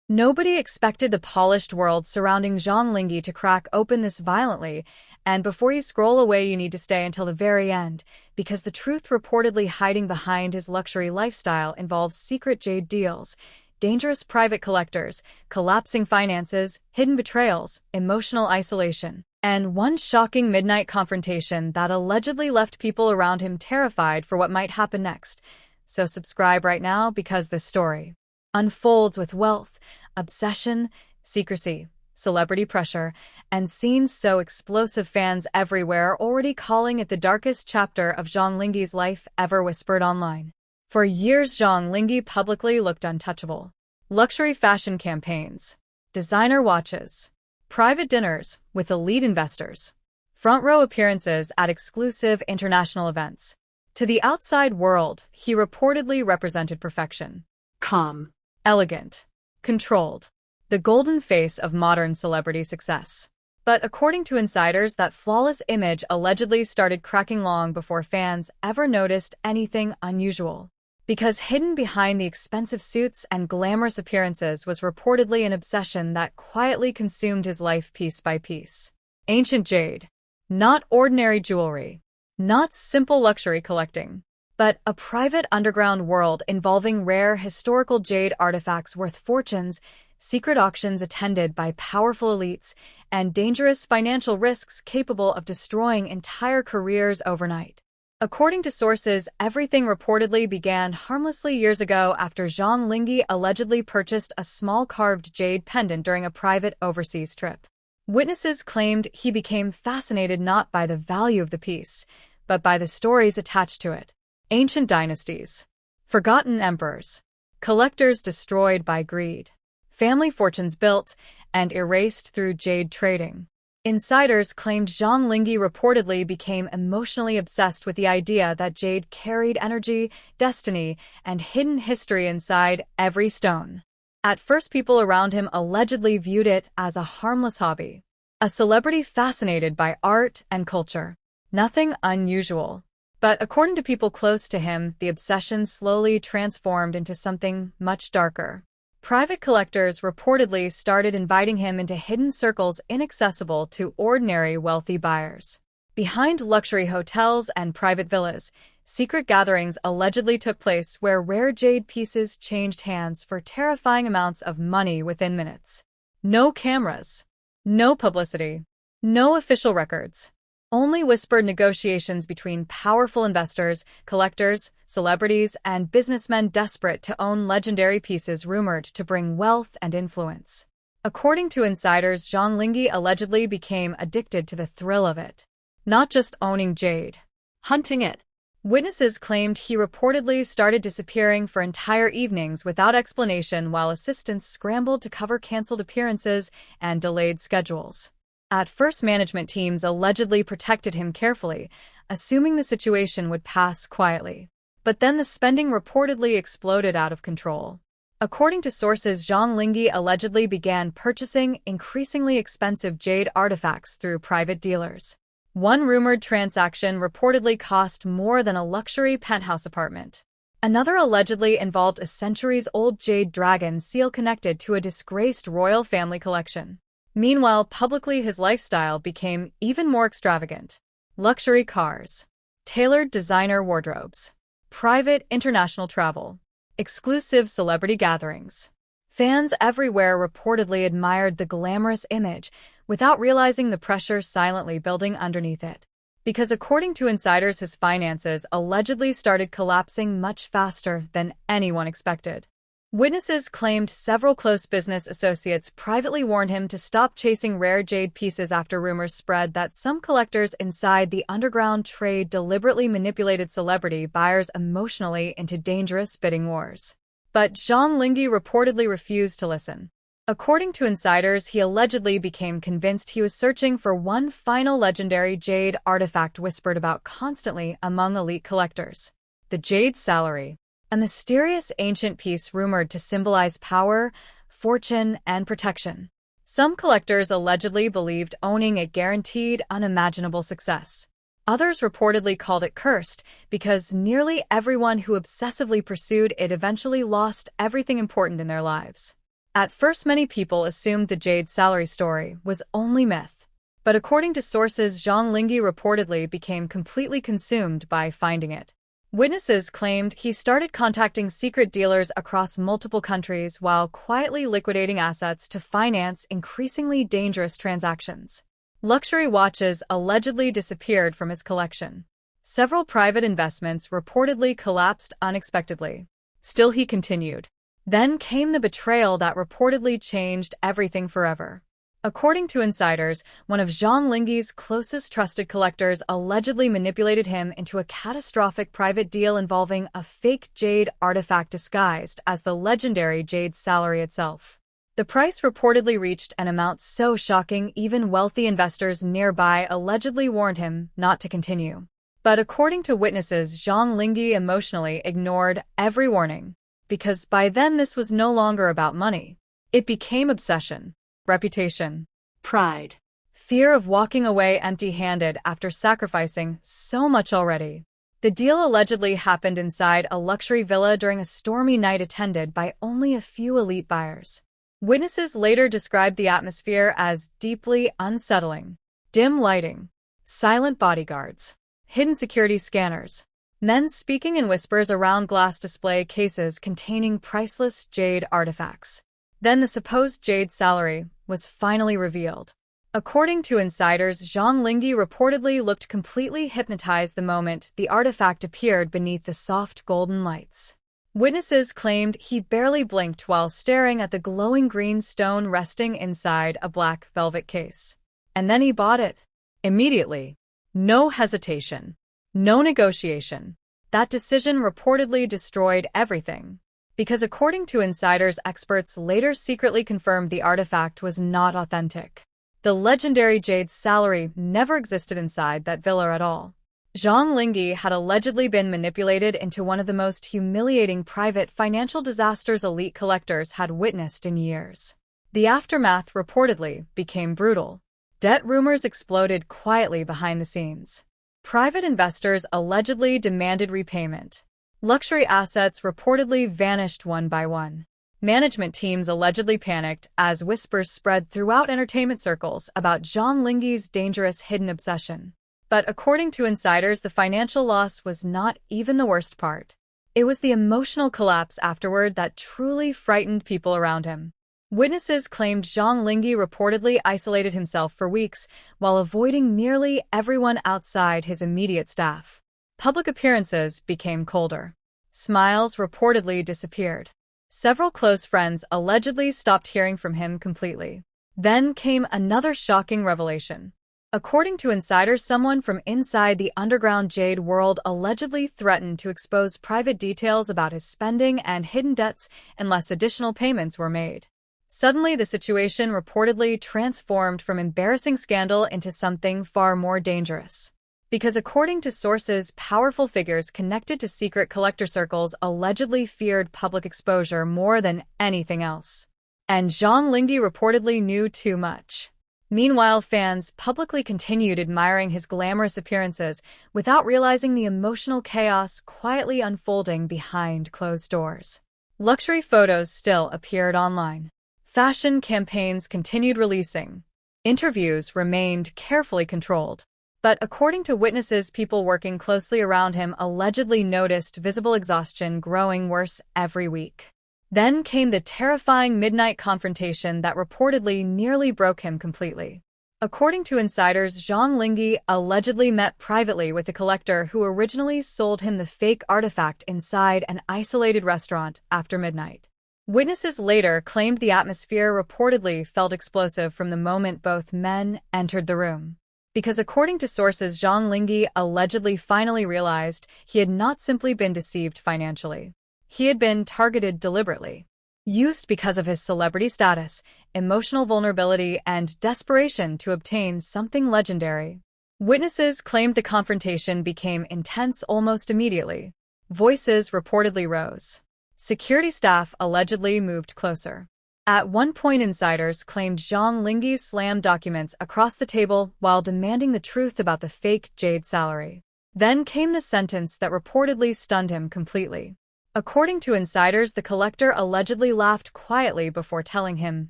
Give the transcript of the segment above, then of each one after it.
Nobody expected the polished world surrounding Zhang Linghe to crack open this violently, and before you scroll away you need to stay until the very end, because the truth reportedly hiding behind his luxury lifestyle involves secret jade deals, dangerous private collectors, collapsing finances, hidden betrayals, emotional isolation, and one shocking midnight confrontation that allegedly left people around him terrified for what might happen next. So subscribe right now because this story unfolds with wealth, obsession, secrecy, celebrity pressure, and scenes so explosive fans everywhere already calling it the darkest chapter of Zhang Linghe's life ever whispered online. For years, Zhang Linghe publicly looked untouchable. Luxury fashion campaigns, designer watches, private dinners with elite investors, front-row appearances at exclusive international events. To the outside world, he reportedly represented perfection. Calm, elegant, controlled. The golden face of modern celebrity success. But according to insiders, that flawless image allegedly started cracking long before fans ever noticed anything unusual. Because hidden behind the expensive suits and glamorous appearances was reportedly an obsession that quietly consumed his life piece by piece. Ancient jade. Not ordinary jewelry. Not simple luxury collecting, but a private underground world involving rare historical jade artifacts worth fortunes, secret auctions attended by powerful elites, and dangerous financial risks capable of destroying entire careers overnight. According to sources, everything reportedly began harmlessly years ago after Zhang Linghe allegedly purchased a small carved jade pendant during a private overseas trip. Witnesses claimed he became fascinated not by the value of the piece, but by the stories attached to it. Ancient dynasties, forgotten emperors, collectors destroyed by greed, family fortunes built and erased through jade trading. Insiders claimed Zhang Linghe reportedly became emotionally obsessed with the idea that jade carried energy, destiny, and hidden history inside every stone. At first, people around him allegedly viewed it as a harmless hobby, a celebrity fascinated by art and culture. Nothing unusual. But according to people close to him, the obsession slowly transformed into something much darker. Private collectors reportedly started inviting him into hidden circles inaccessible to ordinary wealthy buyers. Behind luxury hotels and private villas, secret gatherings allegedly took place where rare jade pieces changed hands for terrifying amounts of money within minutes. No cameras, no publicity, no official records. Only whispered negotiations between powerful investors, collectors, celebrities, and businessmen desperate to own legendary pieces rumored to bring wealth and influence. According to insiders, Zhang Linghe allegedly became addicted to the thrill of it. Not just owning jade, hunting it. Witnesses claimed he reportedly started disappearing for entire evenings without explanation while assistants scrambled to cover canceled appearances and delayed schedules. At first, management teams allegedly protected him carefully, assuming the situation would pass quietly. But then the spending reportedly exploded out of control. According to sources, Zhang Linghe allegedly began purchasing increasingly expensive jade artifacts through private dealers. One rumored transaction reportedly cost more than a luxury penthouse apartment. Another allegedly involved a centuries-old jade dragon seal connected to a disgraced royal family collection. Meanwhile, publicly his lifestyle became even more extravagant. Luxury cars, tailored designer wardrobes, private international travel, exclusive celebrity gatherings. Fans everywhere reportedly admired the glamorous image without realizing the pressure silently building underneath it. Because according to insiders, his finances allegedly started collapsing much faster than anyone expected. Witnesses claimed several close business associates privately warned him to stop chasing rare jade pieces after rumors spread that some collectors inside the underground trade deliberately manipulated celebrity buyers emotionally into dangerous bidding wars. But Zhang Linghe reportedly refused to listen. According to insiders, he allegedly became convinced he was searching for one final legendary jade artifact whispered about constantly among elite collectors: the Jade Salary. A mysterious ancient piece rumored to symbolize power, fortune, and protection. Some collectors allegedly believed owning it guaranteed unimaginable success. Others reportedly called it cursed because nearly everyone who obsessively pursued it eventually lost everything important in their lives. At first, many people assumed the Jade Salary story was only myth. But according to sources, Zhang Linghe reportedly became completely consumed by finding it. Witnesses claimed he started contacting secret dealers across multiple countries while quietly liquidating assets to finance increasingly dangerous transactions. Luxury watches allegedly disappeared from his collection. Several private investments reportedly collapsed unexpectedly. Still, he continued. Then came the betrayal that reportedly changed everything forever. According to insiders, one of Zhang Linghe's closest trusted collectors allegedly manipulated him into a catastrophic private deal involving a fake jade artifact disguised as the legendary Jade Salary itself. The price reportedly reached an amount so shocking even wealthy investors nearby allegedly warned him not to continue. But according to witnesses, Zhang Linghe emotionally ignored every warning, because by then this was no longer about money. It became obsession, reputation, pride, fear of walking away empty-handed after sacrificing so much already. The deal allegedly happened inside a luxury villa during a stormy night attended by only a few elite buyers. Witnesses later described the atmosphere as deeply unsettling. Dim lighting, silent bodyguards, hidden security scanners, men speaking in whispers around glass display cases containing priceless jade artifacts. Then the supposed Jade Salary was finally revealed. According to insiders, Zhang Linghe reportedly looked completely hypnotized the moment the artifact appeared beneath the soft golden lights. Witnesses claimed he barely blinked while staring at the glowing green stone resting inside a black velvet case. And then he bought it. Immediately. No hesitation. No negotiation. That decision reportedly destroyed everything. Because according to insiders, experts later secretly confirmed the artifact was not authentic. The legendary Jade Salary never existed inside that villa at all. Zhang Linghe had allegedly been manipulated into one of the most humiliating private financial disasters elite collectors had witnessed in years. The aftermath reportedly became brutal. Debt rumors exploded quietly behind the scenes. Private investors allegedly demanded repayment. Luxury assets reportedly vanished one by one. Management teams allegedly panicked as whispers spread throughout entertainment circles about Zhang Linghe's dangerous hidden obsession. But according to insiders, the financial loss was not even the worst part. It was the emotional collapse afterward that truly frightened people around him. Witnesses claimed Zhang Linghe reportedly isolated himself for weeks while avoiding nearly everyone outside his immediate staff. Public appearances became colder. Smiles reportedly disappeared. Several close friends allegedly stopped hearing from him completely. Then came another shocking revelation. According to insiders, someone from inside the underground jade world allegedly threatened to expose private details about his spending and hidden debts unless additional payments were made. Suddenly, the situation reportedly transformed from embarrassing scandal into something far more dangerous. Because according to sources, powerful figures connected to secret collector circles allegedly feared public exposure more than anything else. And Zhang Linghe reportedly knew too much. Meanwhile, fans publicly continued admiring his glamorous appearances without realizing the emotional chaos quietly unfolding behind closed doors. Luxury photos still appeared online. Fashion campaigns continued releasing. Interviews remained carefully controlled. But according to witnesses, people working closely around him allegedly noticed visible exhaustion growing worse every week. Then came the terrifying midnight confrontation that reportedly nearly broke him completely. According to insiders, Zhang Linghe allegedly met privately with a collector who originally sold him the fake artifact inside an isolated restaurant after midnight. Witnesses later claimed the atmosphere reportedly felt explosive from the moment both men entered the room. Because according to sources, Zhang Linghe allegedly finally realized he had not simply been deceived financially. He had been targeted deliberately. Used because of his celebrity status, emotional vulnerability, and desperation to obtain something legendary. Witnesses claimed the confrontation became intense almost immediately. Voices reportedly rose. Security staff allegedly moved closer. At one point, insiders claimed Zhang Linghe slammed documents across the table while demanding the truth about the fake Jade Salary. Then came the sentence that reportedly stunned him completely. According to insiders, the collector allegedly laughed quietly before telling him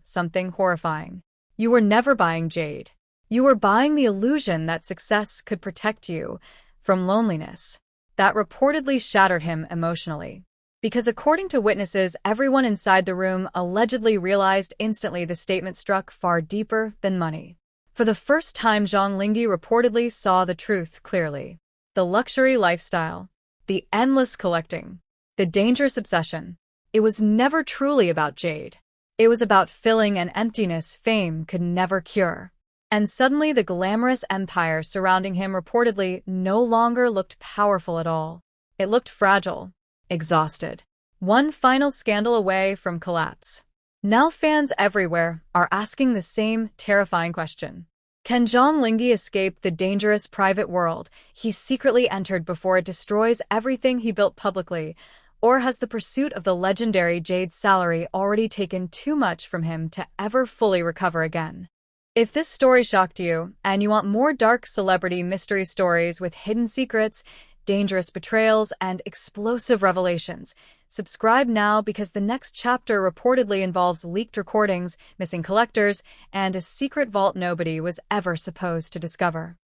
something horrifying. You were never buying Jade. You were buying the illusion that success could protect you from loneliness. That reportedly shattered him emotionally. Because according to witnesses, everyone inside the room allegedly realized instantly the statement struck far deeper than money. For the first time, Zhang Linghe reportedly saw the truth clearly. The luxury lifestyle, the endless collecting, the dangerous obsession. It was never truly about Jade. It was about filling an emptiness fame could never cure. And suddenly the glamorous empire surrounding him reportedly no longer looked powerful at all. It looked fragile, exhausted, one final scandal away from collapse. Now fans everywhere are asking the same terrifying question. Can Zhang Linghe escape the dangerous private world he secretly entered before it destroys everything he built publicly? Or has the pursuit of the legendary Jade Salary already taken too much from him to ever fully recover again? If this story shocked you, and you want more dark celebrity mystery stories with hidden secrets, dangerous betrayals, and explosive revelations, subscribe now because the next chapter reportedly involves leaked recordings, missing collectors, and a secret vault nobody was ever supposed to discover.